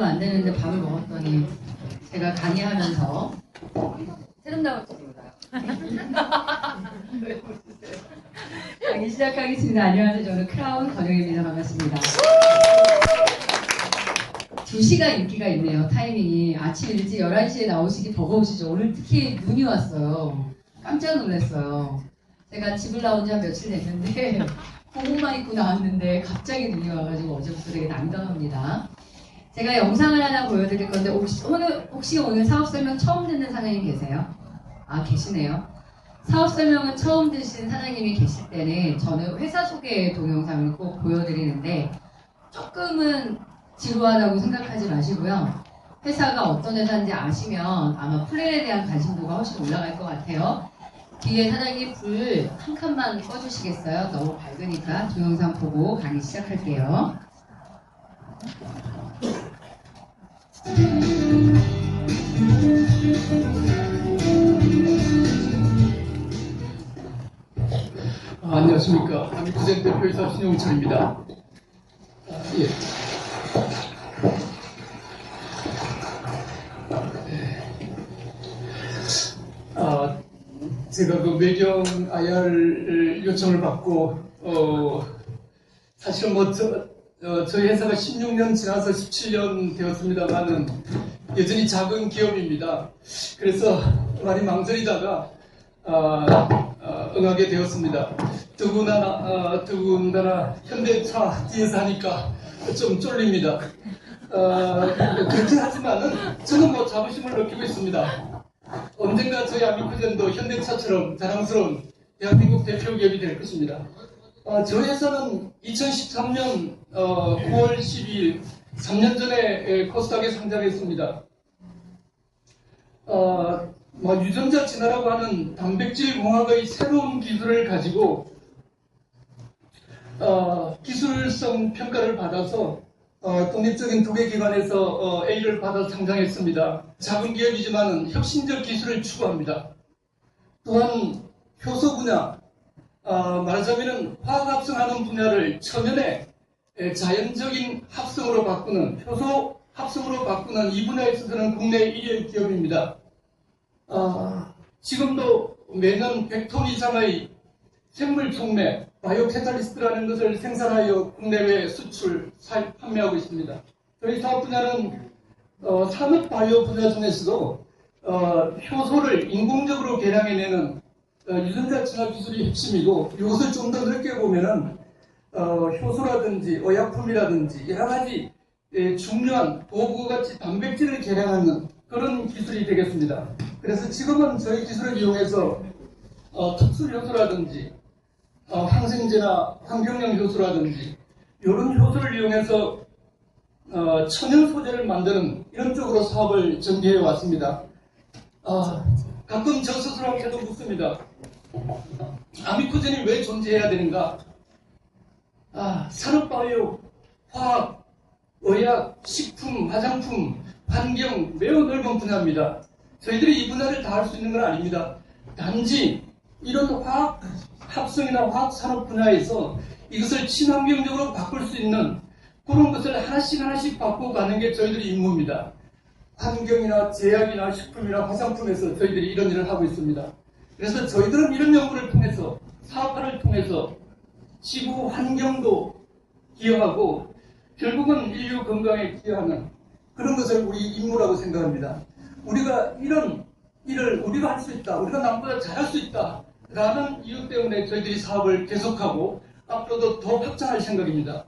안 되는데 밥을 먹었더니 제가 강의하면서 세금 나올지 몰라요. 강의 시작하겠습니다. 안녕하세요. 저는 크라운 권영입니다. 반갑습니다. 2시가 인기가 있네요. 타이밍이. 아침 일찍 11시에 나오시기 버거우시죠? 오늘 특히 눈이 왔어요. 깜짝 놀랐어요. 제가 집을 나온 지 한 며칠 됐는데 공복만 입고 나왔는데 갑자기 눈이 와가지고 어제부터 되게 난감합니다. 제가 영상을 하나 보여드릴 건데 혹시 오늘 사업 설명 처음 듣는 사장님 계세요? 아, 계시네요. 사업 설명을 처음 듣신 사장님이 계실 때는 저는 회사 소개 동영상을 꼭 보여드리는데 조금은 지루하다고 생각하지 마시고요. 회사가 어떤 회사인지 아시면 아마 플랜에 대한 관심도가 훨씬 올라갈 것 같아요. 뒤에 사장님 불 한 칸만 꺼주시겠어요? 너무 밝으니까 동영상 보고 강의 시작할게요. 안녕하십니까. 아미쿠젠 대표이사 신용철입니다. 예. 제가 그 매경 IR 요청을 받고 사실은 뭐 저희 회사가 16년 지나서 17년 되었습니다만은 여전히 작은 기업입니다. 그래서 많이 망설이다가 응하게 되었습니다. 더군다나 현대차 뒤에서 하니까 좀 쫄립니다. 그렇긴 하지만은 저는 뭐 자부심을 느끼고 있습니다. 언젠가 저희 아미쿠젠도 현대차처럼 자랑스러운 대한민국 대표 기업이 될 것입니다. 저희 회사는 2013년 9월 12일 3년 전에 코스닥에 상장했습니다. 유전자 진화라고 하는 단백질 공학의 새로운 기술을 가지고 기술성 평가를 받아서 독립적인 두 개 기관에서 A를 받아 상장했습니다. 작은 기업이지만 혁신적 기술을 추구합니다. 또한 효소 분야, 말하자면 화학 합성하는 분야를 천연의 자연적인 합성으로 바꾸는, 효소 합성으로 바꾸는 이 분야에 있어서는 국내 1위의 기업입니다. 지금도 매년 100톤 이상의 생물 촉매, 바이오 캐탈리스트라는 것을 생산하여 국내외 수출, 판매하고 있습니다. 저희 사업 분야는 산업 바이오 분야 중에서도 효소를 인공적으로 개량해내는 유전자 진화 기술이 핵심이고, 이것을 좀 더 넓게 보면은 효소라든지 의약품이라든지 여러 가지 중요한 도구같이 단백질을 개량하는 그런 기술이 되겠습니다. 그래서 지금은 저희 기술을 이용해서 특수 효소라든지 항생제나 환경용 효소라든지 이런 효소를 이용해서 천연 소재를 만드는 이런 쪽으로 사업을 전개해 왔습니다. 가끔 저 스스로한테도 묻습니다. 아미쿠젠이 왜 존재해야 되는가? 산업바이오, 화학, 의약, 식품, 화장품, 환경 매우 넓은 분야입니다. 저희들이 이 분야를 다 할 수 있는 건 아닙니다. 단지 이런 화학 합성이나 화학 산업 분야에서 이것을 친환경적으로 바꿀 수 있는 그런 것을 하나씩 바꿔가는 게 저희들의 임무입니다. 환경이나 제약이나 식품이나 화장품에서 저희들이 이런 일을 하고 있습니다. 그래서 저희들은 이런 연구를 통해서 사업화를 통해서 지구 환경도 기여하고 결국은 인류 건강에 기여하는 그런 것을 우리 임무라고 생각합니다. 우리가 이런 일을 우리가 할 수 있다, 우리가 남보다 잘할 수 있다 라는 이유 때문에 저희들이 사업을 계속하고 앞으로도 더 확장할 생각입니다.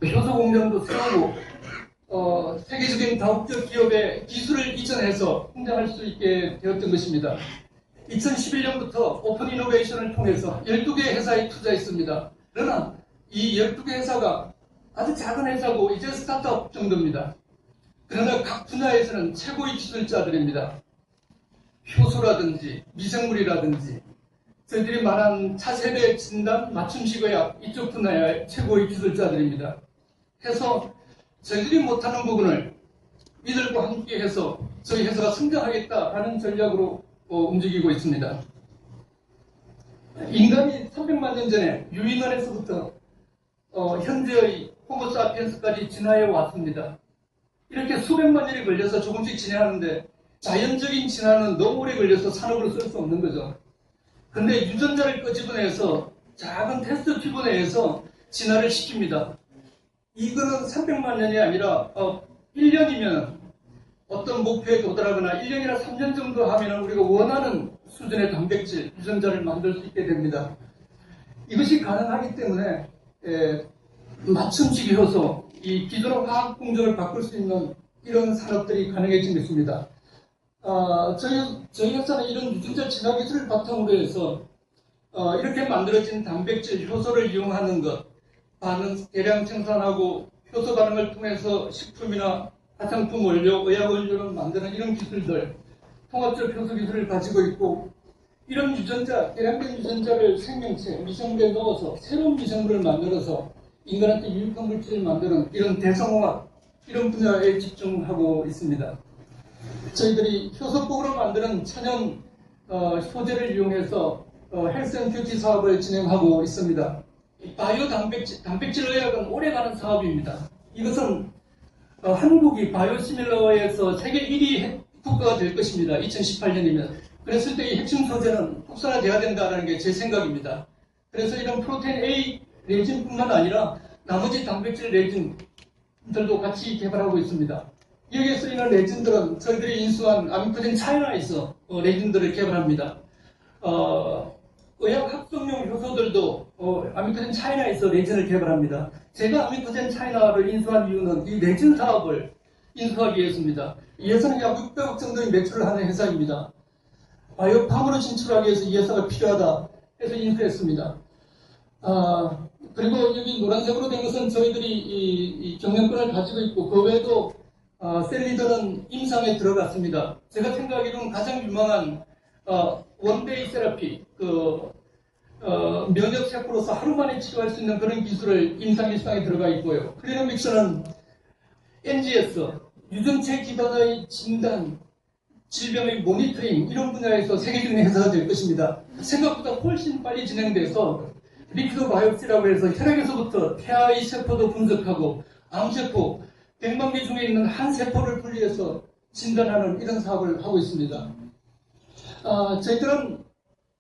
효소 공장도 세우고 세계적인 다국적 기업의 기술을 이전해서 성장할 수 있게 되었던 것입니다. 2011년부터 오픈 이노베이션을 통해서 12개 회사에 투자했습니다. 그러나 이 12개 회사가 아주 작은 회사고 이제 스타트업 정도입니다. 그러나 각 분야에서는 최고의 기술자들입니다. 효소라든지 미생물이라든지 저희들이 말한 차세대 진단, 맞춤식 의학 이쪽 분야의 최고의 기술자들입니다. 해서 저희들이 못하는 부분을 이들과 함께 해서 저희 회사가 성장하겠다라는 전략으로 움직이고 있습니다. 인간이 300만 년 전에 유인원에서부터 현재의 호모사피엔스까지 진화해 왔습니다. 이렇게 수백만 년이 걸려서 조금씩 진행하는데 자연적인 진화는 너무 오래 걸려서 산업으로 쓸 수 없는 거죠. 근데 유전자를 끄집어내서 작은 테스트 튜브 내에서 진화를 시킵니다. 이거는 300만 년이 아니라 1년이면 어떤 목표에 도달하거나 1년이나 3년 정도 하면 우리가 원하는 수준의 단백질, 유전자를 만들 수 있게 됩니다. 이것이 가능하기 때문에 맞춤식 효소, 이 기존의 화학 공정을 바꿀 수 있는 이런 산업들이 가능해지고 있습니다. 저희 회사는 이런 유전자 진화 기술을 바탕으로 해서 이렇게 만들어진 단백질 효소를 이용하는 것, 반응 대량 생산하고 효소 반응을 통해서 식품이나 화장품 원료, 의약 원료를 만드는 이런 기술들, 통합적 효소 기술을 가지고 있고, 이런 유전자, 대량된 유전자를 생명체, 미생물에 넣어서 새로운 미생물을 만들어서 인간한테 유익한 물질을 만드는 이런 대성공학, 이런 분야에 집중하고 있습니다. 저희들이 효소법으로 만드는 천연 소재를 이용해서 헬스 앤 뷰티 사업을 진행하고 있습니다. 바이오 단백질 의학은 오래가는 사업입니다. 이것은 한국이 바이오시밀러에서 세계 1위 국가가 될 것입니다. 2018년이면. 그랬을 때 이 핵심 소재는 국산화돼야 된다는 게 제 생각입니다. 그래서 이런 프로테인 A 레진뿐만 아니라 나머지 단백질 레진들도 같이 개발하고 있습니다. 여기에 쓰이는 레진들은 저희들이 인수한 아미코젠 차이나에서 레진들을 개발합니다. 의학 합성용 효소들도 아미코젠 차이나에서 레진을 개발합니다. 제가 아미코젠 차이나를 인수한 이유는 이 레진 사업을 인수하기 위해서입니다. 이 회사는 약 600억 정도의 매출을 하는 회사입니다. 바이오팜으로 진출하기 위해서 이 회사가 필요하다 해서 인수했습니다. 그리고 여기 노란색으로 된 것은 저희들이 이 경영권을 가지고 있고, 그 외에도 셀리더는 임상에 들어갔습니다. 제가 생각하기로는 가장 유망한 원데이 세라피, 면역 세포로서 하루 만에 치료할 수 있는 그런 기술을 임상 일상에 들어가 있고요. 클리노믹스는 NGS, 유전체 기반의 진단, 질병의 모니터링, 이런 분야에서 세계적인 회사가 될 것입니다. 생각보다 훨씬 빨리 진행돼서 리퀴드 바이옵시라고 해서 혈액에서부터 태아의 세포도 분석하고 암세포, 100만 개 중에 있는 한 세포를 분리해서 진단하는 이런 사업을 하고 있습니다. 저희들은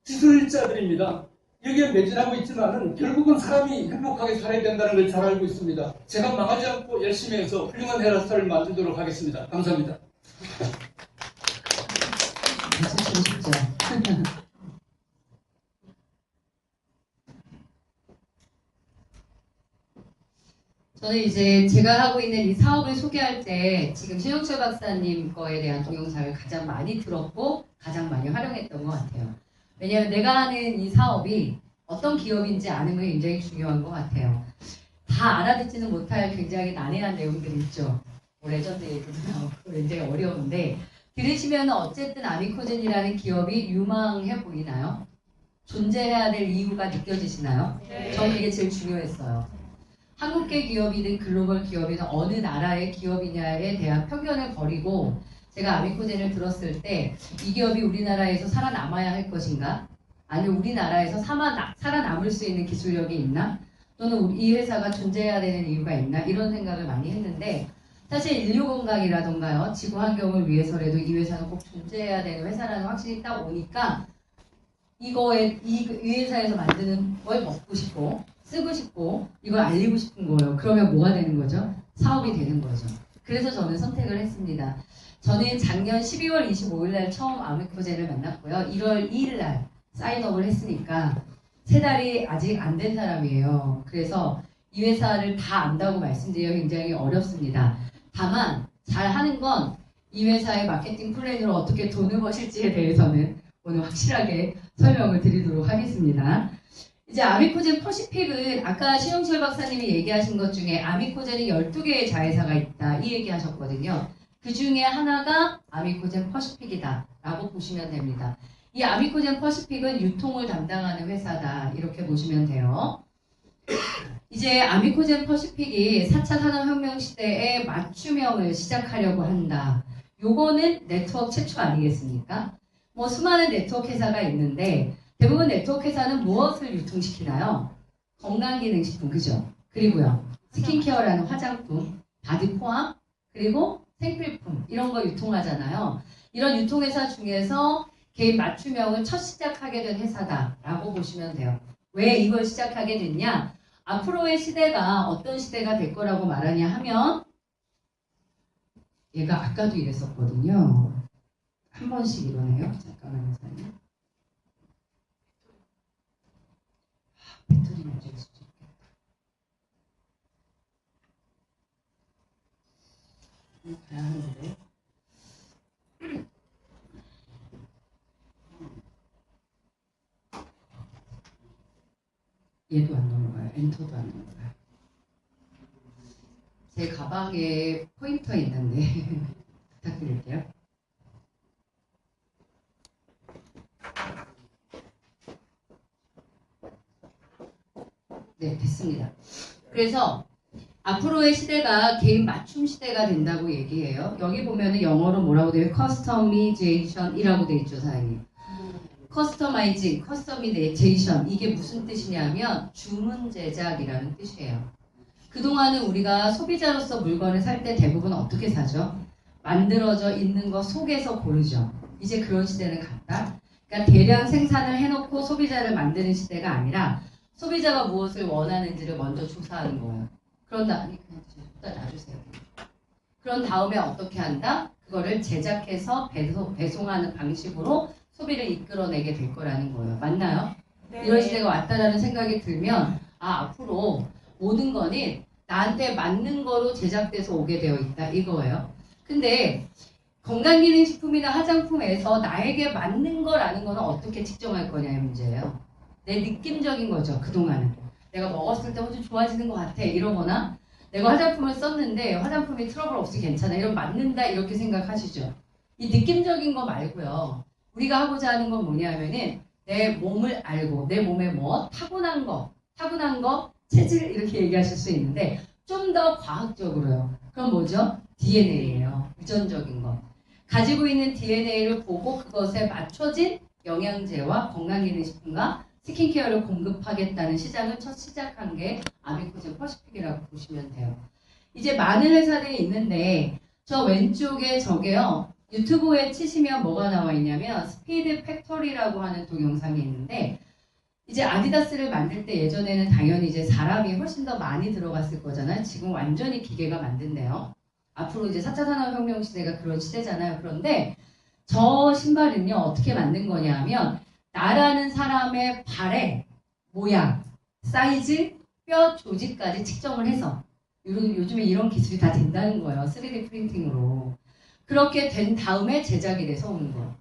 기술자들입니다. 여기에 매진하고 있지만은 결국은 사람이 행복하게 살아야 된다는 걸 잘 알고 있습니다. 제가 망하지 않고 열심히 해서 훌륭한 헤라스타를 만들도록 하겠습니다. 감사합니다. 진짜 쉽죠. 저는 이제 제가 하고 있는 이 사업을 소개할 때 지금 신영철 박사님 거에 대한 동영상을 가장 많이 들었고 가장 많이 활용했던 것 같아요. 왜냐하면 내가 하는 이 사업이 어떤 기업인지 아는 게 굉장히 중요한 것 같아요. 다 알아듣지는 못할 굉장히 난해한 내용들이 있죠. 뭐 레전드 얘기도 나오고 굉장히 어려운데 들으시면 어쨌든 아미코젠이라는 기업이 유망해 보이나요? 존재해야 될 이유가 느껴지시나요? 네. 저는 이게 제일 중요했어요. 한국계 기업이든 글로벌 기업이든 어느 나라의 기업이냐에 대한 편견을 버리고 제가 아미코젠을 들었을 때 이 기업이 우리나라에서 살아남아야 할 것인가? 아니면 우리나라에서 살아남을 수 있는 기술력이 있나? 또는 이 회사가 존재해야 되는 이유가 있나? 이런 생각을 많이 했는데 사실 인류 건강이라던가요, 지구 환경을 위해서라도 이 회사는 꼭 존재해야 되는 회사라는 확신이 딱 오니까 이 회사에서 만드는 걸 먹고 싶고 쓰고 싶고 이걸 알리고 싶은 거예요. 그러면 뭐가 되는 거죠? 사업이 되는 거죠. 그래서 저는 선택을 했습니다. 저는 작년 12월 25일 날 처음 아미코젠을 만났고요. 1월 2일 날 사인업을 했으니까 3달이 아직 안 된 사람이에요. 그래서 이 회사를 다 안다고 말씀드리기가 굉장히 어렵습니다. 다만 잘 하는 건 이 회사의 마케팅 플랜으로 어떻게 돈을 버실지에 대해서는 오늘 확실하게 설명을 드리도록 하겠습니다. 이제 아미코젠 퍼시픽은 아까 신영철 박사님이 얘기하신 것 중에 아미코젠이 12개의 자회사가 있다 이 얘기 하셨거든요. 그 중에 하나가 아미코젠 퍼시픽이다 라고 보시면 됩니다. 이 아미코젠 퍼시픽은 유통을 담당하는 회사다 이렇게 보시면 돼요. 이제 아미코젠 퍼시픽이 4차 산업혁명 시대에 맞춤형을 시작하려고 한다. 요거는 네트워크 최초 아니겠습니까? 뭐 수많은 네트워크 회사가 있는데 대부분 네트워크 회사는 무엇을 유통시키나요? 건강기능식품, 그죠? 그리고요, 스킨케어라는 화장품, 바디 포함, 그리고 생필품 이런 거 유통하잖아요. 이런 유통회사 중에서 개인 맞춤형을 첫 시작하게 된 회사다라고 보시면 돼요. 왜 이걸 시작하게 됐냐? 앞으로의 시대가 어떤 시대가 될 거라고 말하냐 하면 얘가 아까도 이랬었거든요. 한 번씩 이러네요. 잠깐만요. 배터리 문제일 수도 있겠다. 가야 하는데. 얘도 안 넘어가요. 엔터도 안 넘어가요. 제 가방에 포인터 있는데 부탁드릴게요. 네, 됐습니다. 그래서 앞으로의 시대가 개인 맞춤 시대가 된다고 얘기해요. 여기 보면은 영어로 뭐라고 돼요? 커스터미제이션이라고 돼 있죠, 사장님. 커스터마이징, 커스터미제이션 이게 무슨 뜻이냐면 주문 제작이라는 뜻이에요. 그동안은 우리가 소비자로서 물건을 살 때 대부분 어떻게 사죠? 만들어져 있는 거 속에서 고르죠. 이제 그런 시대는 갔다. 그러니까 대량 생산을 해놓고 소비자를 만드는 시대가 아니라 소비자가 무엇을 원하는지를 먼저 조사하는 거예요. 그런 다음에 그냥 놔주세요. 그런 다음에 어떻게 한다? 그거를 제작해서 배송하는 방식으로 소비를 이끌어내게 될 거라는 거예요. 맞나요? 네. 이런 시대가 왔다라는 생각이 들면 앞으로 모든 거는 나한테 맞는 거로 제작돼서 오게 되어 있다 이거예요. 근데 건강기능식품이나 화장품에서 나에게 맞는 거라는 거는 어떻게 측정할 거냐의 문제예요. 내 느낌적인 거죠. 그동안은. 내가 먹었을 때 좀 좋아지는 것 같아 이러거나 내가 화장품을 썼는데 화장품이 트러블 없이 괜찮아 이러면 맞는다 이렇게 생각하시죠. 이 느낌적인 거 말고요. 우리가 하고자 하는 건 뭐냐면은 내 몸을 알고 내 몸에 뭐 타고난 거 체질 이렇게 얘기하실 수 있는데 좀 더 과학적으로요. 그럼 뭐죠? DNA예요. 유전적인 거. 가지고 있는 DNA를 보고 그것에 맞춰진 영양제와 건강기능식품과 스킨케어를 공급하겠다는 시장을 첫 시작한 게 아미코젠 퍼시픽이라고 보시면 돼요. 이제 많은 회사들이 있는데 저 왼쪽에 저게요. 유튜브에 치시면 뭐가 나와 있냐면 스피드 팩토리라고 하는 동영상이 있는데 이제 아디다스를 만들 때 예전에는 당연히 이제 사람이 훨씬 더 많이 들어갔을 거잖아요. 지금 완전히 기계가 만든대요. 앞으로 이제 4차 산업혁명 시대가 그런 시대잖아요. 그런데 저 신발은요 어떻게 만든 거냐 하면 나라는 사람의 발의 모양, 사이즈, 뼈 조직까지 측정을 해서 요즘에 이런 기술이 다 된다는 거예요. 3D 프린팅으로. 그렇게 된 다음에 제작이 돼서 오는 거예요.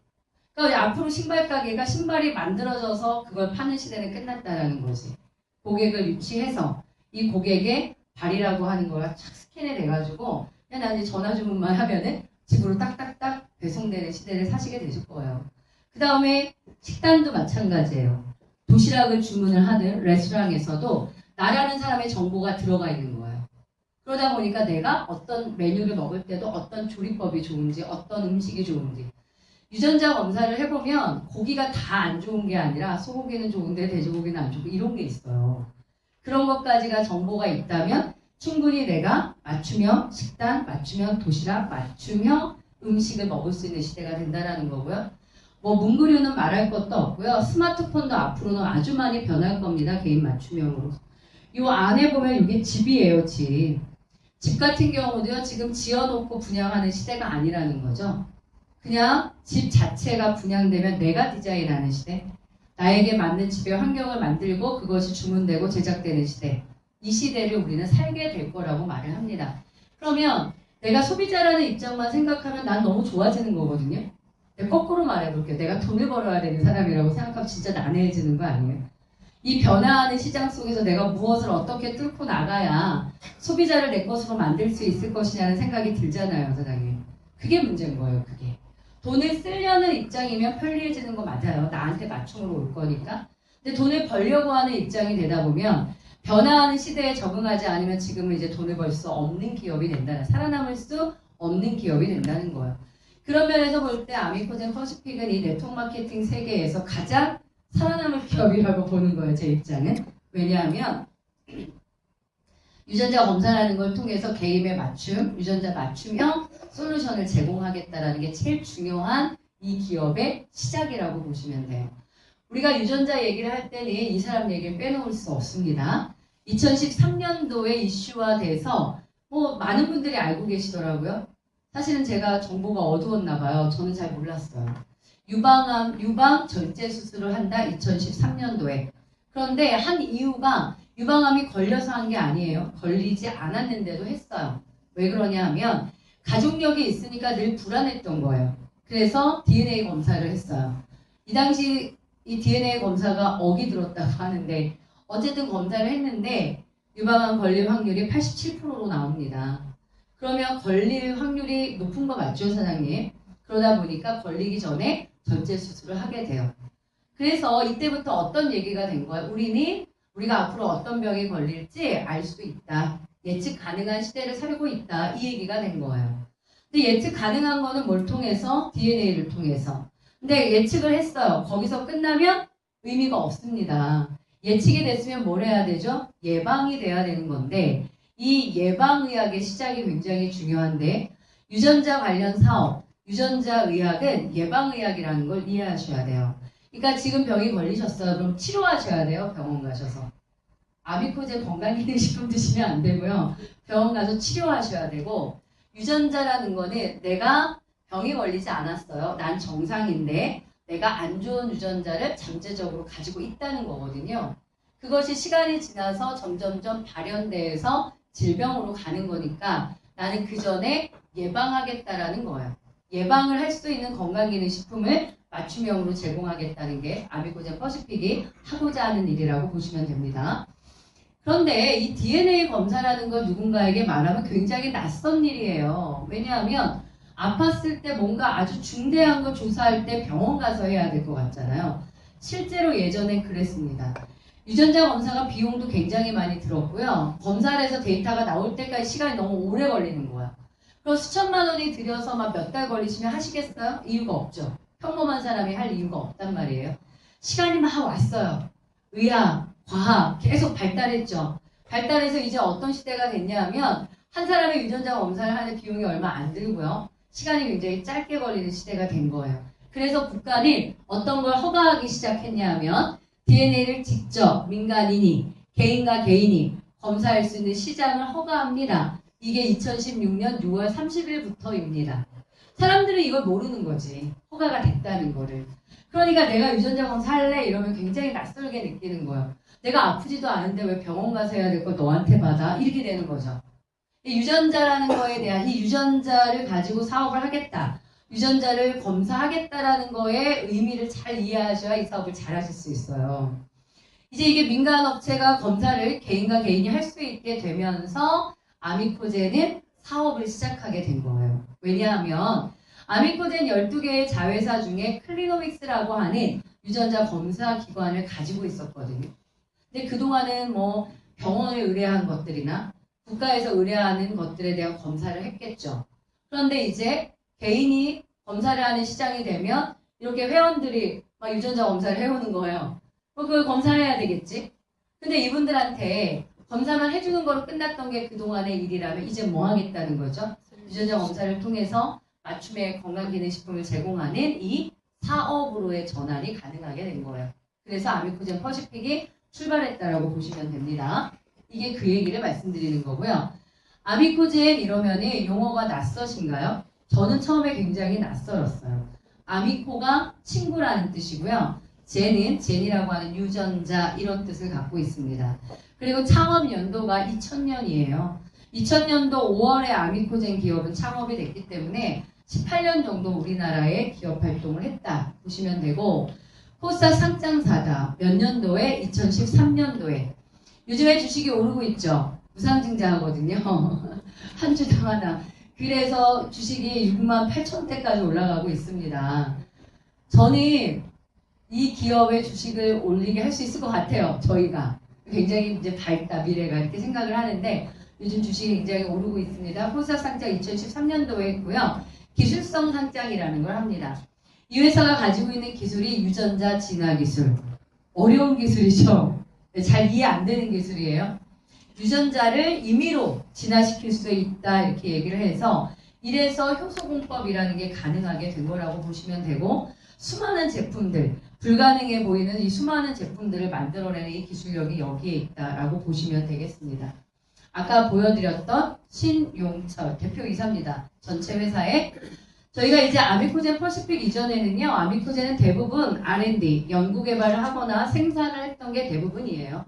그러니까 앞으로 신발 가게가 신발이 만들어져서 그걸 파는 시대는 끝났다라는 거지. 고객을 유치해서 이 고객의 발이라고 하는 거가 착 스캔이 돼가지고 그냥 나는 전화 주문만 하면은 집으로 딱딱딱 배송되는 시대를 사시게 되실 거예요. 그 다음에 식단도 마찬가지예요. 도시락을 주문을 하는 레스토랑에서도 나라는 사람의 정보가 들어가 있는 거예요. 그러다 보니까 내가 어떤 메뉴를 먹을 때도 어떤 조리법이 좋은지 어떤 음식이 좋은지 유전자 검사를 해보면 고기가 다 안 좋은 게 아니라 소고기는 좋은데 돼지고기는 안 좋고 이런 게 있어요. 그런 것까지가 정보가 있다면 충분히 내가 맞춤형 식단, 맞춤형 도시락, 맞춤형 음식을 먹을 수 있는 시대가 된다는 거고요. 뭐 문구류는 말할 것도 없고요. 스마트폰도 앞으로는 아주 많이 변할 겁니다. 개인 맞춤형으로. 이 안에 보면 이게 집이에요. 집. 집 같은 경우도요. 지금 지어놓고 분양하는 시대가 아니라는 거죠. 그냥 집 자체가 분양되면 내가 디자인하는 시대. 나에게 맞는 집의 환경을 만들고 그것이 주문되고 제작되는 시대. 이 시대를 우리는 살게 될 거라고 말을 합니다. 그러면 내가 소비자라는 입장만 생각하면 난 너무 좋아지는 거거든요. 거꾸로 말해볼게요. 내가 돈을 벌어야 되는 사람이라고 생각하면 진짜 난해해지는 거 아니에요? 이 변화하는 시장 속에서 내가 무엇을 어떻게 뚫고 나가야 소비자를 내 것으로 만들 수 있을 것이냐는 생각이 들잖아요, 사장님. 그게 문제인 거예요, 그게. 돈을 쓰려는 입장이면 편리해지는 거 맞아요. 나한테 맞춤으로 올 거니까. 근데 돈을 벌려고 하는 입장이 되다 보면 변화하는 시대에 적응하지 않으면 지금은 이제 돈을 벌 수 없는 기업이 된다는, 살아남을 수 없는 기업이 된다는 거예요. 그런 면에서 볼 때 아미코젠 퍼시픽은 이 네트워크 마케팅 세계에서 가장 살아남을 기업이라고 보는 거예요. 제 입장은. 왜냐하면 유전자 검사라는 걸 통해서 개인의 맞춤, 유전자 맞춤형 솔루션을 제공하겠다라는 게 제일 중요한 이 기업의 시작이라고 보시면 돼요. 우리가 유전자 얘기를 할 때는 이 사람 얘기를 빼놓을 수 없습니다. 2013년도에 이슈화돼서 많은 분들이 알고 계시더라고요. 사실은 제가 정보가 어두웠나 봐요. 저는 잘 몰랐어요. 유방 절제 수술을 한다 2013년도에. 그런데 한 이유가 유방암이 걸려서 한 게 아니에요. 걸리지 않았는데도 했어요. 왜 그러냐 하면 가족력이 있으니까 늘 불안했던 거예요. 그래서 DNA 검사를 했어요. 이 당시 이 DNA 검사가 억이 들었다고 하는데 어쨌든 검사를 했는데 유방암 걸릴 확률이 87%로 나옵니다. 그러면 걸릴 확률이 높은 거 맞죠, 사장님? 그러다 보니까 걸리기 전에 절제 수술을 하게 돼요. 그래서 이때부터 어떤 얘기가 된 거예요? 우리가 앞으로 어떤 병이 걸릴지 알 수 있다. 예측 가능한 시대를 살고 있다. 이 얘기가 된 거예요. 근데 예측 가능한 거는 뭘 통해서? DNA를 통해서. 근데 예측을 했어요. 거기서 끝나면 의미가 없습니다. 예측이 됐으면 뭘 해야 되죠? 예방이 돼야 되는 건데 이 예방의학의 시작이 굉장히 중요한데 유전자 관련 사업, 유전자 의학은 예방의학이라는 걸 이해하셔야 돼요. 그러니까 지금 병이 걸리셨어요. 그럼 치료하셔야 돼요. 병원 가셔서. 아미코제 건강기능식품 드시면 안 되고요. 병원 가서 치료하셔야 되고 유전자라는 거는 내가 병이 걸리지 않았어요. 난 정상인데 내가 안 좋은 유전자를 잠재적으로 가지고 있다는 거거든요. 그것이 시간이 지나서 점점점 발현돼서 질병으로 가는 거니까 나는 그 전에 예방하겠다라는 거예요. 예방을 할 수 있는 건강기능식품을 맞춤형으로 제공하겠다는 게 아미코젠 퍼시픽이 하고자 하는 일이라고 보시면 됩니다. 그런데 이 DNA 검사라는 건 누군가에게 말하면 굉장히 낯선 일이에요. 왜냐하면 아팠을 때 뭔가 아주 중대한 거 조사할 때 병원 가서 해야 될 것 같잖아요. 실제로 예전엔 그랬습니다. 유전자 검사가 비용도 굉장히 많이 들었고요. 검사를 해서 데이터가 나올 때까지 시간이 너무 오래 걸리는 거야. 그럼 수천만 원이 들여서 막 몇 달 걸리시면 하시겠어요? 이유가 없죠. 평범한 사람이 할 이유가 없단 말이에요. 시간이 막 왔어요. 의학, 과학 계속 발달했죠. 발달해서 이제 어떤 시대가 됐냐 하면 한 사람의 유전자 검사를 하는 비용이 얼마 안 들고요. 시간이 굉장히 짧게 걸리는 시대가 된 거예요. 그래서 국가는 어떤 걸 허가하기 시작했냐 하면 DNA를 직접 민간인이, 개인과 개인이 검사할 수 있는 시장을 허가합니다. 이게 2016년 6월 30일부터입니다. 사람들은 이걸 모르는 거지. 허가가 됐다는 거를. 그러니까 내가 유전자 검사할래? 이러면 굉장히 낯설게 느끼는 거예요. 내가 아프지도 않은데 왜 병원 가서 해야 될 거 너한테 받아? 이렇게 되는 거죠. 이 유전자라는 거에 대한 이 유전자를 가지고 사업을 하겠다. 유전자를 검사하겠다라는 거에 의미를 잘 이해하셔야 이 사업을 잘 하실 수 있어요. 이제 이게 민간 업체가 검사를 개인과 개인이 할 수 있게 되면서 아미코젠은 사업을 시작하게 된 거예요. 왜냐하면 아미코젠 12개의 자회사 중에 클리노믹스라고 하는 유전자 검사 기관을 가지고 있었거든요. 근데 그동안은 뭐 병원을 의뢰한 것들이나 국가에서 의뢰하는 것들에 대한 검사를 했겠죠. 그런데 이제 개인이 검사를 하는 시장이 되면 이렇게 회원들이 막 유전자 검사를 해오는 거예요. 그걸 검사해야 되겠지. 근데 이분들한테 검사만 해주는 거로 끝났던 게 그동안의 일이라면 이제 뭐 하겠다는 거죠? 유전자 검사를 통해서 맞춤의 건강기능식품을 제공하는 이 사업으로의 전환이 가능하게 된 거예요. 그래서 아미코젠 퍼시픽이 출발했다라고 보시면 됩니다. 이게 그 얘기를 말씀드리는 거고요. 아미코젠 이러면은 용어가 낯서신가요? 저는 처음에 굉장히 낯설었어요. 아미코가 친구라는 뜻이고요. 젠이라고 하는 유전자 이런 뜻을 갖고 있습니다. 그리고 창업 연도가 2000년이에요. 2000년도 5월에 아미코젠 기업은 창업이 됐기 때문에 18년 정도 우리나라에 기업 활동을 했다 보시면 되고 코스닥 상장사다. 몇 년도에? 2013년도에. 요즘에 주식이 오르고 있죠. 무상증자하거든요. 한 주당 하나. 그래서 주식이 6만 8천 대까지 올라가고 있습니다. 저는 이 기업의 주식을 올리게 할 수 있을 것 같아요. 저희가. 굉장히 이제 밝다, 미래가 이렇게 생각을 하는데 요즘 주식이 굉장히 오르고 있습니다. 코스닥 상장 2013년도에 했고요. 기술성 상장이라는 걸 합니다. 이 회사가 가지고 있는 기술이 유전자 진화 기술. 어려운 기술이죠. 잘 이해 안 되는 기술이에요. 유전자를 임의로 진화시킬 수 있다 이렇게 얘기를 해서 이래서 효소공법이라는 게 가능하게 된 거라고 보시면 되고 수많은 제품들, 불가능해 보이는 이 수많은 제품들을 만들어내는 이 기술력이 여기에 있다라고 보시면 되겠습니다. 아까 보여드렸던 신용철 대표이사입니다. 전체 회사에 저희가 이제 아미코젠 퍼시픽 이전에는요. 아미코젠은 대부분 R&D, 연구개발을 하거나 생산을 했던 게 대부분이에요.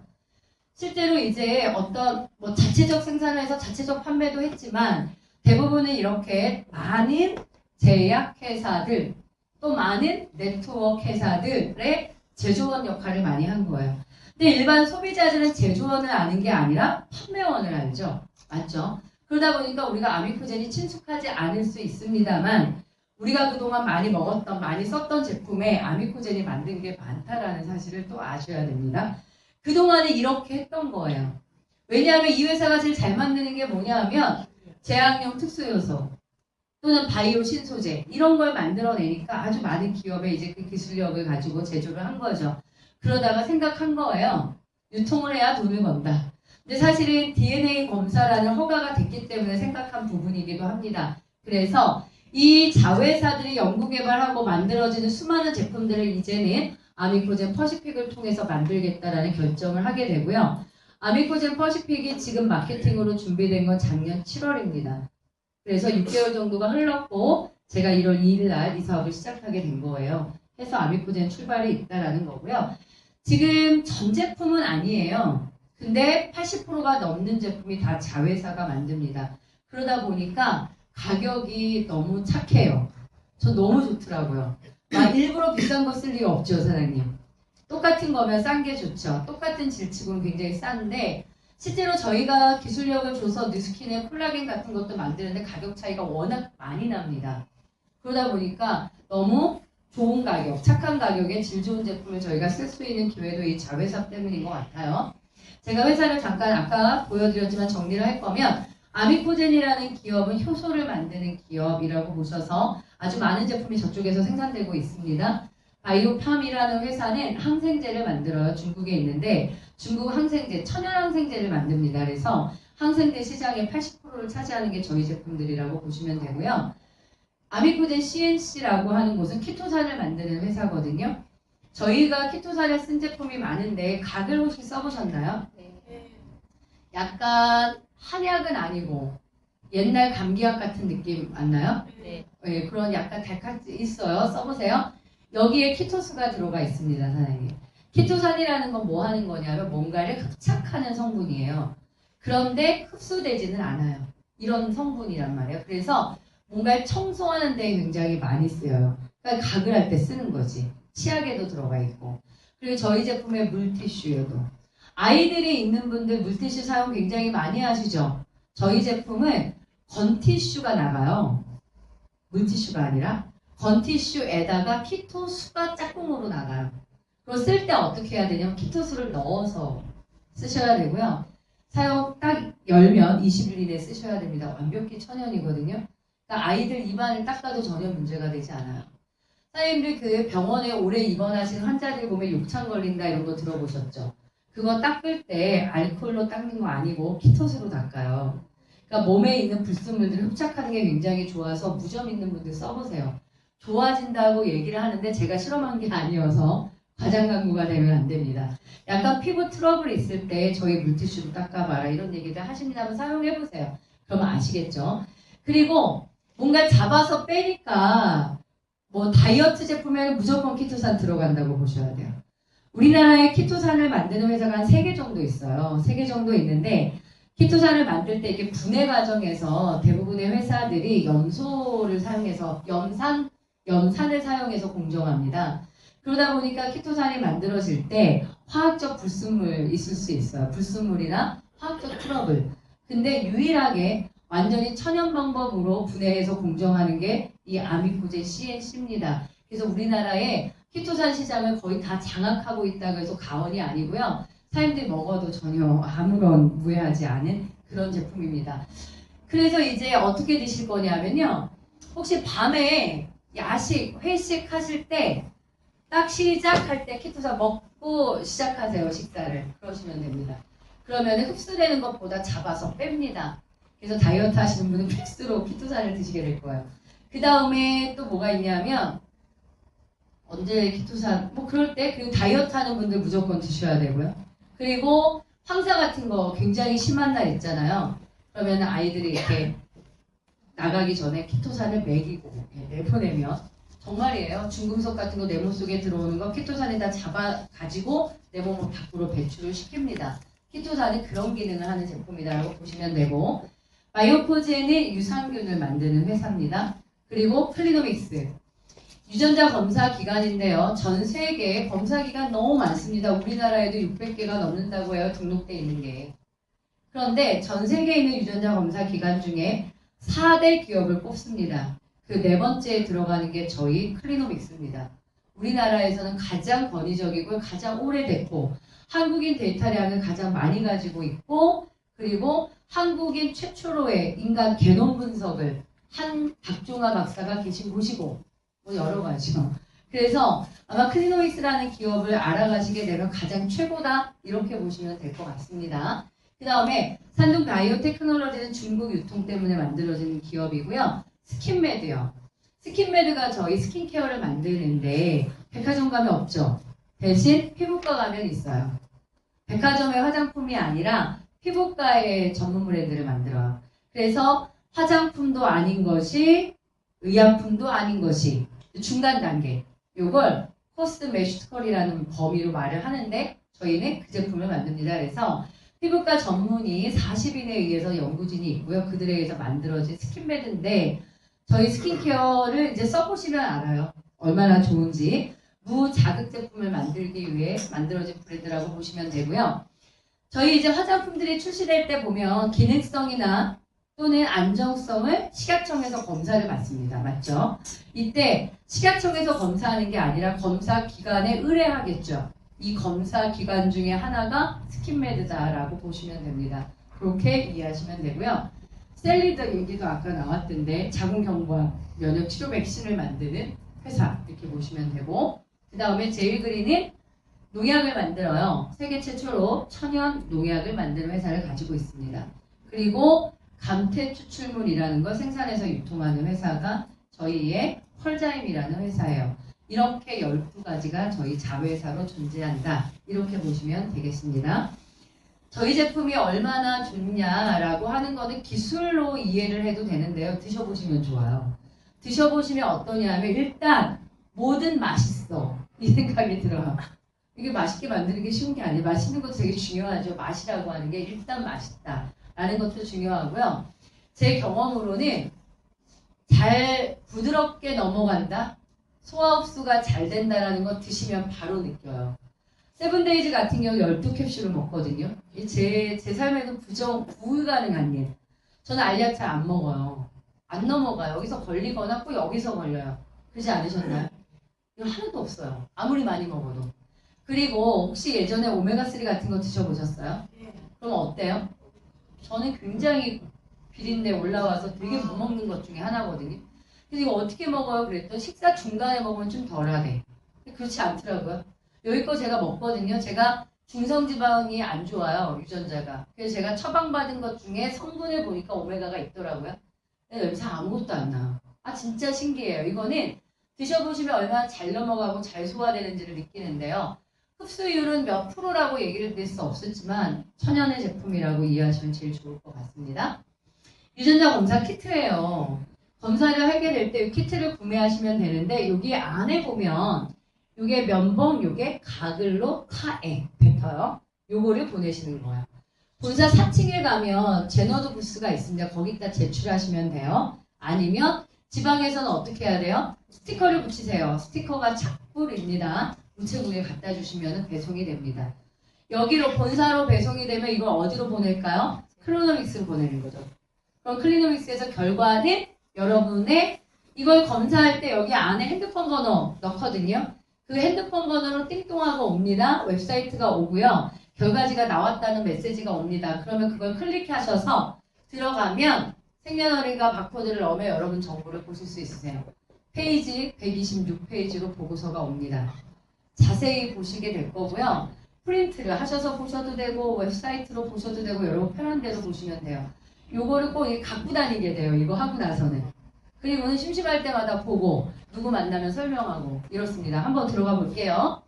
실제로 이제 어떤 뭐 자체적 생산을 해서 자체적 판매도 했지만 대부분은 이렇게 많은 제약회사들 또 많은 네트워크 회사들의 제조원 역할을 많이 한 거예요. 근데 일반 소비자들은 제조원을 아는 게 아니라 판매원을 알죠. 맞죠? 그러다 보니까 우리가 아미코젠이 친숙하지 않을 수 있습니다만 우리가 그동안 많이 먹었던, 많이 썼던 제품에 아미코젠이 만든 게 많다라는 사실을 또 아셔야 됩니다. 그동안에 이렇게 했던 거예요. 왜냐하면 이 회사가 제일 잘 만드는 게 뭐냐 하면 제약용 특수요소 또는 바이오 신소재 이런 걸 만들어내니까 아주 많은 기업에 이제 그 기술력을 가지고 제조를 한 거죠. 그러다가 생각한 거예요. 유통을 해야 돈을 번다. 근데 사실은 DNA 검사라는 허가가 됐기 때문에 생각한 부분이기도 합니다. 그래서 이 자회사들이 연구개발하고 만들어지는 수많은 제품들을 이제는 아미코젠 퍼시픽을 통해서 만들겠다라는 결정을 하게 되고요. 아미코젠 퍼시픽이 지금 마케팅으로 준비된 건 작년 7월입니다. 그래서 6개월 정도가 흘렀고 제가 1월 2일 날 이 사업을 시작하게 된 거예요. 해서 아미코젠 출발이 있다라는 거고요. 지금 전 제품은 아니에요. 근데 80%가 넘는 제품이 다 자회사가 만듭니다. 그러다 보니까 가격이 너무 착해요. 저 너무 좋더라고요. 일부러 비싼 거 쓸 리가 없죠, 사장님. 똑같은 거면 싼 게 좋죠. 똑같은 질치고는 굉장히 싼데 실제로 저희가 기술력을 줘서 뉴스킨의 콜라겐 같은 것도 만드는데 가격 차이가 워낙 많이 납니다. 그러다 보니까 너무 좋은 가격, 착한 가격에 질 좋은 제품을 저희가 쓸 수 있는 기회도 이 자회사 때문인 것 같아요. 제가 회사를 잠깐 아까 보여드렸지만 정리를 할 거면 아미코젠이라는 기업은 효소를 만드는 기업이라고 보셔서 아주 많은 제품이 저쪽에서 생산되고 있습니다. 바이오팜이라는 회사는 항생제를 만들어요. 중국에 있는데 중국 항생제, 천연 항생제를 만듭니다. 그래서 항생제 시장의 80%를 차지하는 게 저희 제품들이라고 보시면 되고요. 아미코젠 CNC라고 하는 곳은 키토산을 만드는 회사거든요. 저희가 키토산을 쓴 제품이 많은데 각을 혹시 써보셨나요? 네. 약간 한약은 아니고 옛날 감기약 같은 느낌 안 나요? 네. 네, 그런 약간 달카지 있어요. 써보세요. 여기에 키토스가 들어가 있습니다, 사장님. 키토산이라는 건 뭐 하는 거냐면 뭔가를 흡착하는 성분이에요. 그런데 흡수되지는 않아요. 이런 성분이란 말이에요. 그래서 뭔가를 청소하는 데 굉장히 많이 쓰여요. 그러니까 각을 할 때 쓰는 거지. 치약에도 들어가 있고. 그리고 저희 제품의 물티슈에도. 아이들이 있는 분들 물티슈 사용 굉장히 많이 하시죠? 저희 제품은 건티슈가 나가요. 물티슈가 아니라 건티슈에다가 키토수가 짝꿍으로 나가요. 그리고 쓸 때 어떻게 해야 되냐면 키토수를 넣어서 쓰셔야 되고요. 사용 딱 열면 20일 이내에 쓰셔야 됩니다. 완벽히 천연이거든요. 그러니까 아이들 입안을 닦아도 전혀 문제가 되지 않아요. 사장님들 그 병원에 오래 입원하신 환자들 보면 욕창 걸린다 이런 거 들어보셨죠? 그거 닦을 때 알코올로 닦는 거 아니고 키토수로 닦아요. 그러니까 몸에 있는 불순물들을 흡착하는 게 굉장히 좋아서 무좀 있는 분들 써보세요. 좋아진다고 얘기를 하는데 제가 실험한 게 아니어서 과장 광고가 되면 안 됩니다. 약간 피부 트러블이 있을 때 저희 물티슈로 닦아봐라 이런 얘기들 하십니다만 사용해보세요. 그러면 아시겠죠? 그리고 뭔가 잡아서 빼니까 뭐 다이어트 제품에는 무조건 키토산 들어간다고 보셔야 돼요. 우리나라에 키토산을 만드는 회사가 한 3개 정도 있어요. 3개 정도 있는데 키토산을 만들 때 이게 분해 과정에서 대부분의 회사들이 염소를 사용해서 염산을 사용해서 공정합니다. 그러다 보니까 키토산이 만들어질 때 화학적 불순물 있을 수 있어요. 불순물이나 화학적 트러블. 근데 유일하게 완전히 천연 방법으로 분해해서 공정하는 게 이 아미코젠 CNC입니다. 그래서 우리나라에 키토산 시장을 거의 다 장악하고 있다고 해서 가언이 아니고요. 사람들이 먹어도 전혀 아무런 무해하지 않은 그런 제품입니다. 그래서 이제 어떻게 드실 거냐면요. 혹시 밤에 야식, 회식 하실 때 딱 시작할 때 키토산 먹고 시작하세요. 식사를. 그러시면 됩니다. 그러면 흡수되는 것보다 잡아서 뺍니다. 그래서 다이어트 하시는 분은 필수로 키토산을 드시게 될 거예요. 그 다음에 또 뭐가 있냐면 언제 키토산 뭐 그럴 때 그리고 다이어트 하는 분들 무조건 드셔야 되고요. 그리고 황사 같은 거 굉장히 심한 날 있잖아요. 그러면 아이들이 이렇게 나가기 전에 키토산을 먹이고 내보내면 정말이에요. 중금속 같은 거 내 몸 속에 들어오는 거 키토산에다 잡아 가지고 내 몸 밖으로 배출을 시킵니다. 키토산은 그런 기능을 하는 제품이라고 보시면 되고 바이오포젠은 유산균을 만드는 회사입니다. 그리고 클리노믹스 유전자 검사 기관인데요. 전 세계에 검사 기관 너무 많습니다. 우리나라에도 600개가 넘는다고 해요. 등록돼 있는 게. 그런데 전 세계에 있는 유전자 검사 기관 중에 4대 기업을 뽑습니다. 그 네 번째에 들어가는 게 저희 클리노믹스입니다. 우리나라에서는 가장 권위적이고 가장 오래됐고 한국인 데이터량을 가장 많이 가지고 있고 그리고 한국인 최초로의 인간 게놈 분석을 한 박종화 박사가 계신 곳이고 뭐 여러 가지요. 그래서 아마 클리노믹스라는 기업을 알아가시게 되면 가장 최고다 이렇게 보시면 될 것 같습니다. 그 다음에 산둥 바이오테크놀로지는 중국 유통 때문에 만들어진 기업이고요. 스킨메드요. 스킨메드가 저희 스킨케어를 만드는데 백화점 가면 없죠. 대신 피부과 가면 있어요. 백화점의 화장품이 아니라 피부과의 전문 브랜드를 만들어요. 그래서 화장품도 아닌 것이 의약품도 아닌 것이 중간 단계 요걸 코스메슈컬이라는 범위로 말을 하는데 저희는 그 제품을 만듭니다. 그래서 피부과 전문의 40인에 의해서 연구진이 있고요. 그들에 의해서 만들어진 스킨메드인데 저희 스킨케어를 이제 써보시면 알아요. 얼마나 좋은지. 무자극 제품을 만들기 위해 만들어진 브랜드라고 보시면 되고요. 저희 이제 화장품들이 출시될 때 보면 기능성이나 또는 안정성을 식약청에서 검사를 받습니다. 맞죠? 이때 식약청에서 검사하는 게 아니라 검사 기관에 의뢰하겠죠. 이 검사 기관 중에 하나가 스킨메드다라고 보시면 됩니다. 그렇게 이해하시면 되고요. 셀리드 얘기도 아까 나왔던데 자궁경부암 면역 치료 백신을 만드는 회사 이렇게 보시면 되고 그 다음에 제일그린은 농약을 만들어요. 세계 최초로 천연 농약을 만드는 회사를 가지고 있습니다. 그리고 감태 추출물이라는 걸 생산해서 유통하는 회사가 저희의 펄자임이라는 회사예요. 이렇게 12가지가 저희 자회사로 존재한다. 이렇게 보시면 되겠습니다. 저희 제품이 얼마나 좋냐라고 하는 거는 기술로 이해를 해도 되는데요. 드셔보시면 좋아요. 드셔보시면 어떠냐면 일단 뭐든 맛있어. 이 생각이 들어요. 이게 맛있게 만드는 게 쉬운 게 아니에요. 맛있는 것도 되게 중요하죠. 맛이라고 하는 게 일단 맛있다. 라는 것도 중요하고요. 제 경험으로는 잘 부드럽게 넘어간다. 소화 흡수가 잘 된다라는 거 드시면 바로 느껴요. 세븐데이즈 같은 경우 12캡슐을 먹거든요. 제 삶에는 불가능한 일. 저는 알약 잘 안 먹어요. 안 넘어가요. 여기서 걸리거나 꼭 여기서 걸려요. 그러지 않으셨나요? 이거 하나도 없어요. 아무리 많이 먹어도. 그리고 혹시 예전에 오메가3 같은 거 드셔보셨어요? 그럼 어때요? 저는 굉장히 비린내 올라와서 되게 못 먹는 것 중에 하나거든요. 그래서 이거 어떻게 먹어요? 그랬더니 식사 중간에 먹으면 좀 덜하대. 그렇지 않더라고요. 여기껏 제가 먹거든요. 제가 중성지방이 안 좋아요. 유전자가. 그래서 제가 처방받은 것 중에 성분을 보니까 오메가가 있더라고요. 근데 여기서 아무것도 안 나와요. 아 진짜 신기해요. 이거는 드셔보시면 얼마나 잘 넘어가고 잘 소화되는지를 느끼는데요. 흡수율은 몇 프로라고 얘기를 드릴 수 없었지만 천연의 제품이라고 이해하시면 제일 좋을 것 같습니다. 유전자 검사 키트예요. 검사를 하게 될 때 이 키트를 구매하시면 되는데 여기 안에 보면 이게 면봉, 이게 가글로 타에 뱉어요. 요거를 보내시는 거예요. 본사 4층에 가면 제너드 부스가 있습니다. 거기다 제출하시면 돼요. 아니면 지방에서는 어떻게 해야 돼요? 스티커를 붙이세요. 스티커가 작불입니다. 우체국에 갖다 주시면 배송이 됩니다. 여기로 본사로 배송이 되면 이걸 어디로 보낼까요? 클리노믹스로 보내는 거죠. 그럼 클리노믹스에서 결과는 여러분의 이걸 검사할 때 여기 안에 핸드폰 번호 넣거든요. 그 핸드폰 번호로 띵동하고 옵니다. 웹사이트가 오고요. 결과지가 나왔다는 메시지가 옵니다. 그러면 그걸 클릭하셔서 들어가면 생년월일과 바코드를 넣으면 여러분 정보를 보실 수 있으세요. 페이지 126페이지로 보고서가 옵니다. 자세히 보시게 될 거고요. 프린트를 하셔서 보셔도 되고 웹사이트로 보셔도 되고 여러분 편한 대로 보시면 돼요. 요거를 꼭 갖고 다니게 돼요. 이거 하고 나서는. 그리고는 심심할 때마다 보고 누구 만나면 설명하고 이렇습니다. 한번 들어가 볼게요.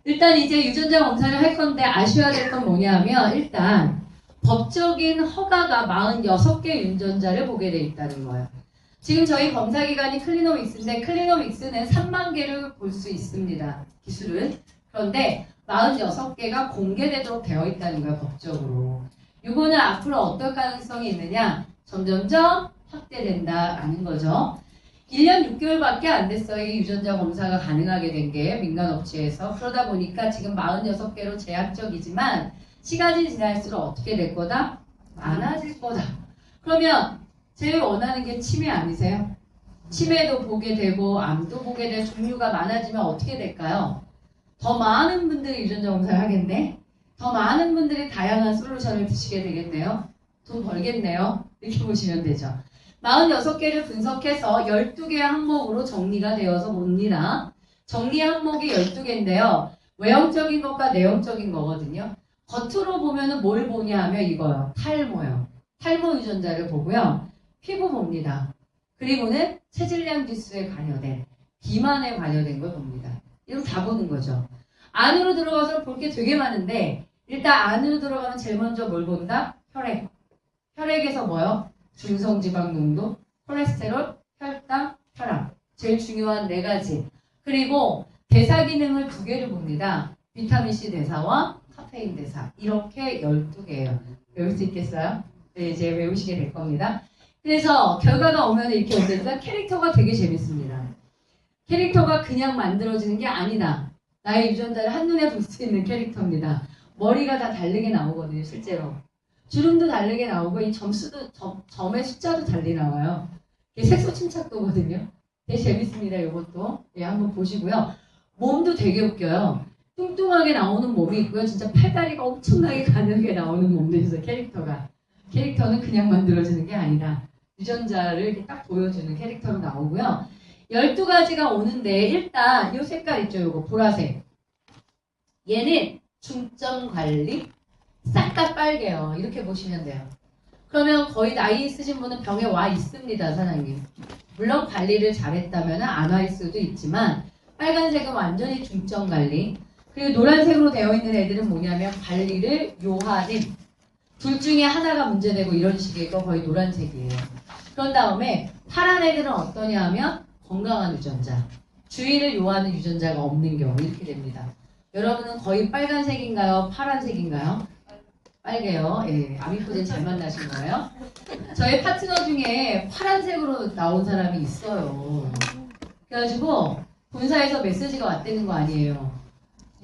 일단 이제 유전자 검사를 할 건데 아셔야 될 건 뭐냐면 일단 법적인 허가가 46개 유전자를 보게 돼 있다는 거예요. 지금 저희 검사 기관이 클리노믹스인데 클리노믹스는 3만 개를 볼 수 있습니다. 기술은. 그런데 46개가 공개되도록 되어 있다는 거예요. 법적으로. 이거는 앞으로 어떨 가능성이 있느냐? 점점점 확대된다라는 거죠. 1년 6개월밖에 안 됐어요. 이 유전자 검사가 가능하게 된 게 민간업체에서. 그러다 보니까 지금 46개로 제한적이지만 시간이 지날수록 어떻게 될 거다? 많아질 거다. 그러면 제일 원하는 게 치매 아니세요? 치매도 보게 되고 암도 보게 될 종류가 많아지면 어떻게 될까요? 더 많은 분들이 유전자 검사를 하겠네? 더 많은 분들이 다양한 솔루션을 드시게 되겠네요? 돈 벌겠네요? 이렇게 보시면 되죠. 46개를 분석해서 12개의 항목으로 정리가 되어서 봅니다. 정리 항목이 12개인데요. 외형적인 것과 내용적인 거거든요. 겉으로 보면은 뭘 보냐 하면 이거요. 탈모요. 탈모 유전자를 보고요. 피부 봅니다. 그리고는 체질량 지수에 관여된, 비만에 관여된 걸 봅니다. 이거 다 보는 거죠. 안으로 들어가서 볼 게 되게 많은데 일단 안으로 들어가면 제일 먼저 뭘 본다? 혈액. 혈액에서 뭐요? 중성지방 농도, 콜레스테롤, 혈당, 혈압. 제일 중요한 4가지. 그리고 대사 기능을 2개를 봅니다. 비타민C 대사와 카페인 대사. 이렇게 12개예요. 외울 수 있겠어요? 네, 이제 외우시게 될 겁니다. 그래서 결과가 오면 이렇게 오니까 캐릭터가 되게 재밌습니다. 캐릭터가 그냥 만들어지는 게 아니다. 나의 유전자를 한눈에 볼 수 있는 캐릭터입니다. 머리가 다 다르게 나오거든요, 실제로. 주름도 다르게 나오고 이 점수도 점의 숫자도 달리 나와요. 이게 색소 침착도거든요. 되게 재밌습니다. 이것도 예, 한번 보시고요. 몸도 되게 웃겨요. 뚱뚱하게 나오는 몸이 있고요. 진짜 팔다리가 엄청나게 가늘게 나오는 몸도 있어요. 캐릭터는 그냥 만들어지는 게 아니라 유전자를 이렇게 딱 보여주는 캐릭터로 나오고요. 12가지가 오는데 일단 이 색깔 있죠. 이거 보라색. 얘는 중점 관리 싹 다 빨개요. 이렇게 보시면 돼요. 그러면 거의 나이 있으신 분은 병에 와 있습니다. 사장님. 물론 관리를 잘했다면 안 와 있을 수도 있지만 빨간색은 완전히 중점 관리. 그리고 노란색으로 되어 있는 애들은 뭐냐면 관리를 요하는 둘 중에 하나가 문제되고 이런 식이고 거의 노란색이에요. 그런 다음에 파란 애들은 어떠냐 하면 건강한 유전자. 주의를 요하는 유전자가 없는 경우 이렇게 됩니다. 여러분은 거의 빨간색인가요? 파란색인가요? 빨개요. 예, 아미코젠 잘 만나신 거예요. 저희 파트너 중에 파란색으로 나온 사람이 있어요. 그래가지고 본사에서 메시지가 왔다는 거 아니에요.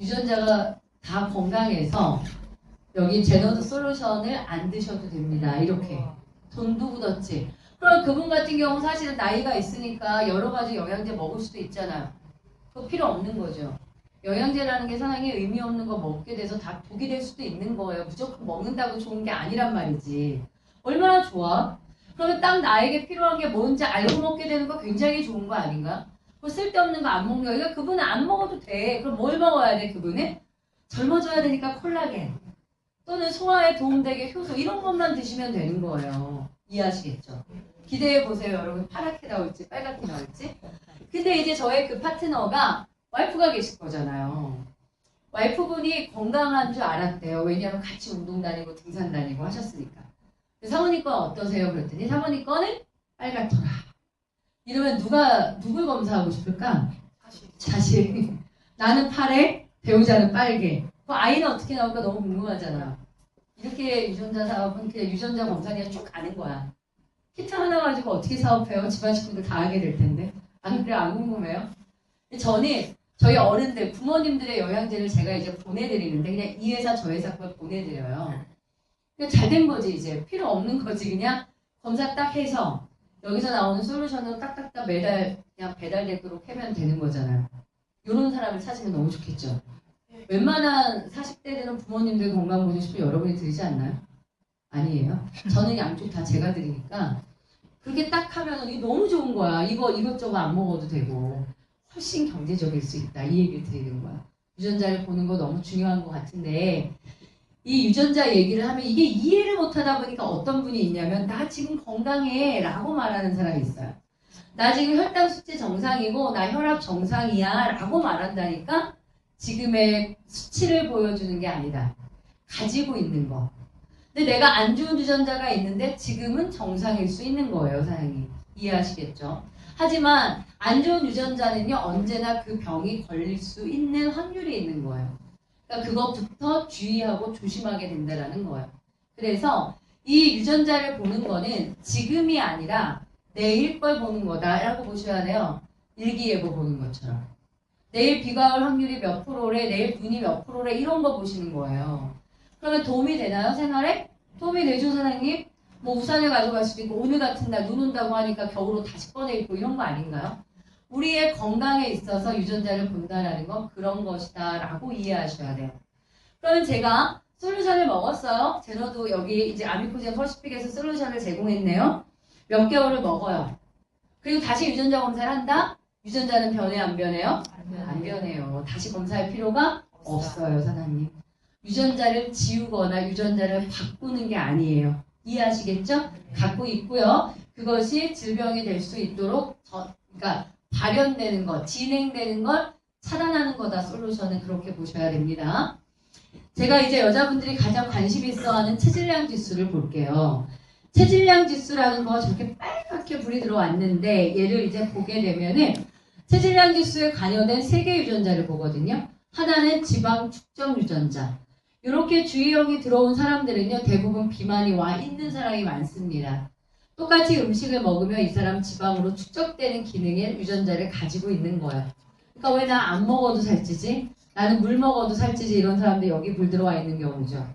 유전자가 다 건강해서 여기 제너드 솔루션을 안 드셔도 됩니다. 이렇게. 돈도 굳었지. 그럼 그분 같은 경우 사실은 나이가 있으니까 여러 가지 영양제 먹을 수도 있잖아요. 그거 필요 없는 거죠. 영양제라는 게 상당히 의미 없는 거 먹게 돼서 다 독이 될 수도 있는 거예요. 무조건 먹는다고 좋은 게 아니란 말이지. 얼마나 좋아? 그러면 딱 나에게 필요한 게 뭔지 알고 먹게 되는 거 굉장히 좋은 거 아닌가? 뭐 쓸데없는 거 안 먹는 거. 그러니까 그분은 안 먹어도 돼. 그럼 뭘 먹어야 돼, 그분은? 젊어져야 되니까 콜라겐. 또는 소화에 도움되게 효소. 이런 것만 드시면 되는 거예요. 이해하시겠죠? 기대해보세요, 여러분. 파랗게 나올지, 빨갛게 나올지. 근데 이제 저의 그 파트너가 와이프가 계실 거잖아요. 와이프분이 건강한 줄 알았대요. 왜냐하면 같이 운동 다니고 등산 다니고 하셨으니까. 사모님 건 어떠세요? 그랬더니 사모님 거는 빨갛더라. 이러면 누굴 검사하고 싶을까? 자식. 나는 파래, 배우자는 빨개. 그 아이는 어떻게 나올까 너무 궁금하잖아. 이렇게 유전자 사업은 그냥 유전자 검사 그냥 쭉 가는 거야. 키트 하나 가지고 어떻게 사업해요? 집안 식구들 다 하게 될 텐데. 안 그래? 안 궁금해요? 저는 저희 어른들, 부모님들의 영양제를 제가 이제 보내드리는데 그냥 이 회사 저 회사 걸 보내드려요. 잘 된 거지 이제. 필요 없는 거지. 그냥 검사 딱 해서 여기서 나오는 솔루션으로 딱딱딱 매달 그냥 배달되도록 하면 되는 거잖아요. 이런 사람을 찾으면 너무 좋겠죠. 웬만한 40대들은 부모님들 건강 보고 싶으면 여러분이 드리지 않나요? 아니에요. 저는 양쪽 다 제가 드리니까 그렇게 딱 하면 이게 너무 좋은 거야. 이것저것 안 먹어도 되고 훨씬 경제적일 수 있다. 이 얘기를 드리는 거야. 유전자를 보는 거 너무 중요한 것 같은데 이 유전자 얘기를 하면 이게 이해를 못하다 보니까 어떤 분이 있냐면 나 지금 건강해 라고 말하는 사람이 있어요. 나 지금 혈당 수치 정상이고 나 혈압 정상이야 라고 말한다니까 지금의 수치를 보여주는 게 아니다. 가지고 있는 거. 근데 내가 안 좋은 유전자가 있는데 지금은 정상일 수 있는 거예요, 사장님. 이해하시겠죠? 하지만 안 좋은 유전자는요, 언제나 그 병이 걸릴 수 있는 확률이 있는 거예요. 그러니까 그것부터 주의하고 조심하게 된다는 거예요. 그래서 이 유전자를 보는 거는 지금이 아니라 내일 걸 보는 거다라고 보셔야 돼요. 일기예보 보는 것처럼. 내일 비가 올 확률이 몇 프로래, 내일 눈이 몇 프로래 이런 거 보시는 거예요. 그러면 도움이 되나요? 생활에? 도움이 되죠, 사장님? 뭐 우산을 가져갈 수도 있고 오늘 같은 날 눈 온다고 하니까 겨울옷 다시 꺼내 입고 이런 거 아닌가요? 우리의 건강에 있어서 유전자를 본다라는 건 그런 것이다 라고 이해하셔야 돼요. 그러면 제가 솔루션을 먹었어요. 제너도 여기 이제 아미코지아 퍼시픽에서 솔루션을 제공했네요. 몇 개월을 먹어요. 그리고 다시 유전자 검사를 한다? 유전자는 변해 안 변해요? 안 변해요. 다시 검사할 필요가 없어요, 사장님. 유전자를 지우거나 유전자를 바꾸는 게 아니에요. 이해하시겠죠? 갖고 있고요. 그것이 질병이 될 수 있도록 그러니까 발현되는 것, 진행되는 걸 차단하는 거다. 솔루션은 그렇게 보셔야 됩니다. 제가 이제 여자분들이 가장 관심 있어하는 체질량 지수를 볼게요. 체질량 지수라는 거 저렇게 빨갛게 불이 들어왔는데 얘를 이제 보게 되면은 체질량 지수에 관여된 3개 유전자를 보거든요. 하나는 지방 축적 유전자. 이렇게 주의형이 들어온 사람들은요, 대부분 비만이 와 있는 사람이 많습니다. 똑같이 음식을 먹으면 이 사람 지방으로 축적되는 기능의 유전자를 가지고 있는 거예요. 그러니까 왜 나 안 먹어도 살찌지? 나는 물 먹어도 살찌지? 이런 사람들 여기 불 들어와 있는 경우죠.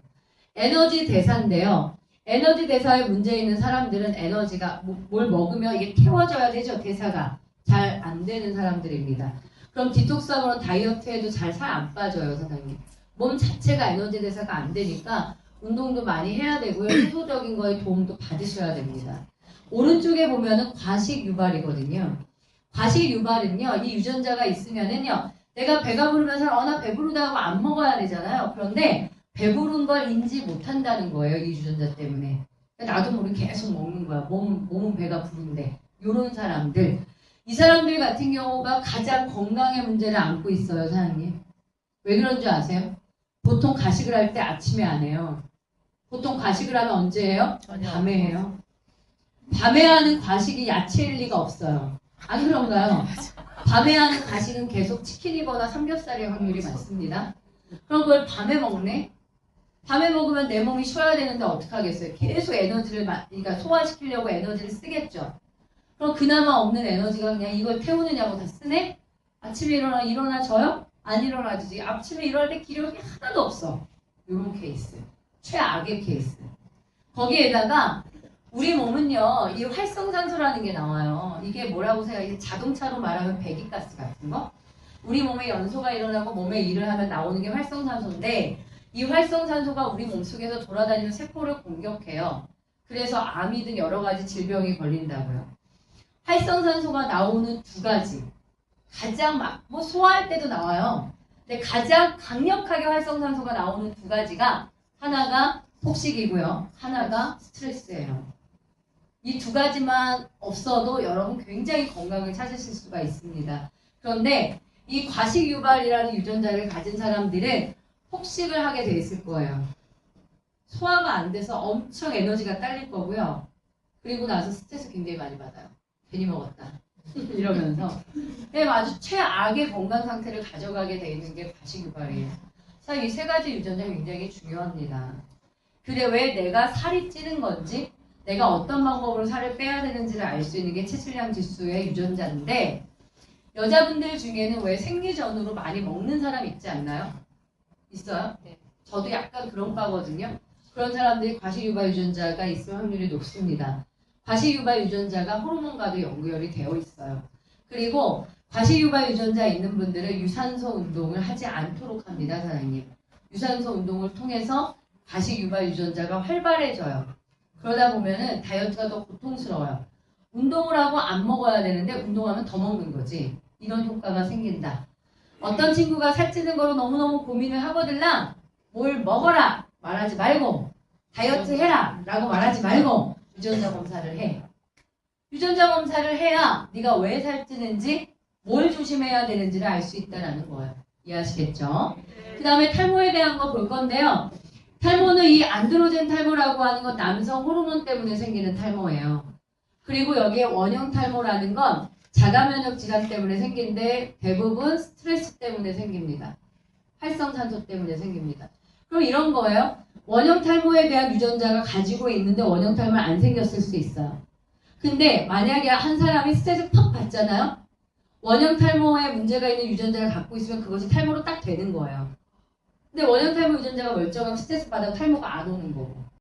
에너지 대사인데요. 에너지 대사에 문제 있는 사람들은 에너지가 뭘 먹으면 이게 태워져야 되죠. 대사가 잘 안 되는 사람들입니다. 그럼 디톡스하거나 다이어트해도 잘 살 안 빠져요, 사장님. 몸 자체가 에너지 대사가 안 되니까 운동도 많이 해야 되고요. 해소적인 거에 도움도 받으셔야 됩니다. 오른쪽에 보면은 과식 유발이거든요. 과식 유발은요, 이 유전자가 있으면은요, 내가 배가 부르면서 나 배부르다고 안 먹어야 되잖아요. 그런데 배부른 걸 인지 못한다는 거예요, 이 유전자 때문에. 나도 모르게 계속 먹는 거야. 몸은 배가 부른데. 요런 사람들. 이 사람들 같은 경우가 가장 건강의 문제를 안고 있어요, 사장님. 왜 그런 줄 아세요? 보통 가식을 할 때 아침에 안 해요. 보통 가식을 하면 언제 해요? 밤에 해요. 밤에 하는 과식이 야채일 리가 없어요. 안 그런가요? 밤에 하는 과식은 계속 치킨이거나 삼겹살의 확률이 많습니다. 그럼 그걸 밤에 먹네? 밤에 먹으면 내 몸이 쉬어야 되는데 어떡하겠어요? 계속 에너지를 그러니까 소화시키려고 에너지를 쓰겠죠. 그럼 그나마 없는 에너지가 그냥 이걸 태우느냐고 다 쓰네? 아침에 일어나져요? 안 일어나지지. 아침에 일어날 때 기력이 하나도 없어. 이런 케이스. 최악의 케이스. 거기에다가 우리 몸은요, 이 활성산소라는 게 나와요. 이게 뭐라고 생각해요? 자동차로 말하면 배기가스 같은 거? 우리 몸에 연소가 일어나고 몸에 일을 하면 나오는 게 활성산소인데 이 활성산소가 우리 몸속에서 돌아다니는 세포를 공격해요. 그래서 암이든 여러 가지 질병이 걸린다고요. 활성산소가 나오는 2가지. 가장 뭐 소화할 때도 나와요. 근데 가장 강력하게 활성산소가 나오는 2가지가 하나가 폭식이고요. 하나가 스트레스예요. 이 2가지만 없어도 여러분 굉장히 건강을 찾으실 수가 있습니다. 그런데 이 과식유발이라는 유전자를 가진 사람들은 폭식을 하게 돼 있을 거예요. 소화가 안 돼서 엄청 에너지가 딸릴 거고요. 그리고 나서 스트레스 굉장히 많이 받아요. 괜히 먹었다. 이러면서. 네, 아주 최악의 건강 상태를 가져가게 돼 있는 게 과식유발이에요. 자, 이 3가지 유전자 굉장히 중요합니다. 그래, 왜 내가 살이 찌는 건지, 내가 어떤 방법으로 살을 빼야 되는지를 알 수 있는 게 체질량 지수의 유전자인데, 여자분들 중에는 왜 생리 전후로 많이 먹는 사람 있지 않나요? 있어요? 네. 저도 약간 그런 과거든요. 그런 사람들이 과식유발 유전자가 있을 확률이 높습니다. 과식유발 유전자가 호르몬과도 연결이 되어 있어요. 그리고 과식유발 유전자 있는 분들은 유산소 운동을 하지 않도록 합니다, 사장님. 유산소 운동을 통해서 과식유발 유전자가 활발해져요. 그러다 보면은 다이어트가 더 고통스러워요. 운동을 하고 안 먹어야 되는데 운동하면 더 먹는 거지. 이런 효과가 생긴다. 어떤 친구가 살찌는 거로 너무너무 고민을 하거들랑 뭘 먹어라 말하지 말고 다이어트 해라 라고 말하지 말고 유전자 검사를 해. 유전자 검사를 해야 네가 왜 살찌는지 뭘 조심해야 되는지를 알 수 있다는 거예요. 이해하시겠죠? 그 다음에 탈모에 대한 거 볼 건데요. 탈모는 이 안드로젠 탈모라고 하는 건 남성 호르몬 때문에 생기는 탈모예요. 그리고 여기에 원형 탈모라는 건 자가 면역 질환 때문에 생긴데 대부분 스트레스 때문에 생깁니다. 활성산소 때문에 생깁니다. 그럼 이런 거예요. 원형 탈모에 대한 유전자가 가지고 있는데 원형 탈모는 안 생겼을 수 있어요. 근데 만약에 한 사람이 스트레스 퍽 받잖아요. 원형 탈모에 문제가 있는 유전자를 갖고 있으면 그것이 탈모로 딱 되는 거예요. 근데 원형 탈모 유전자가 멀쩡하면 스트레스 받아도 탈모가 안 오는 거고.